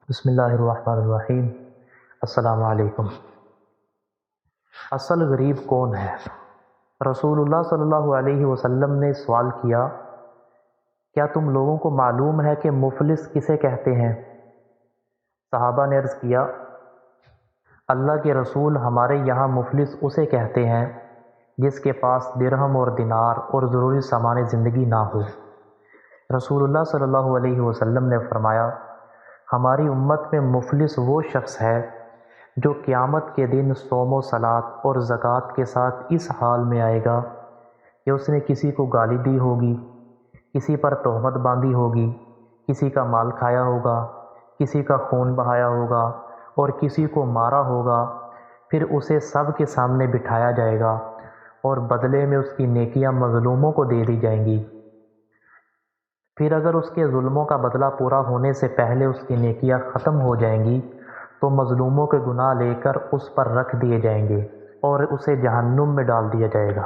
بسم اللہ الرحمن الرحیم۔ السلام علیکم۔ اصل غریب کون ہے؟ رسول اللہ صلی اللہ علیہ وسلم نے سوال کیا، کیا تم لوگوں کو معلوم ہے کہ مفلس کسے کہتے ہیں؟ صحابہ نے عرض کیا، اللہ کے رسول، ہمارے یہاں مفلس اسے کہتے ہیں جس کے پاس درہم اور دینار اور ضروری سامان زندگی نہ ہو۔ رسول اللہ صلی اللہ علیہ وسلم نے فرمایا، ہماری امت میں مفلس وہ شخص ہے جو قیامت کے دن صوم و صلاۃ اور زکوٰۃ کے ساتھ اس حال میں آئے گا کہ اس نے کسی کو گالی دی ہوگی، کسی پر تہمت باندھی ہوگی، کسی کا مال کھایا ہوگا، کسی کا خون بہایا ہوگا اور کسی کو مارا ہوگا، پھر اسے سب کے سامنے بٹھایا جائے گا اور بدلے میں اس کی نیکیاں مظلوموں کو دے دی جائیں گی۔ پھر اگر اس کے ظلموں کا بدلہ پورا ہونے سے پہلے اس کی نیکیاں ختم ہو جائیں گی تو مظلوموں کے گناہ لے کر اس پر رکھ دیے جائیں گے اور اسے جہنم میں ڈال دیا جائے گا۔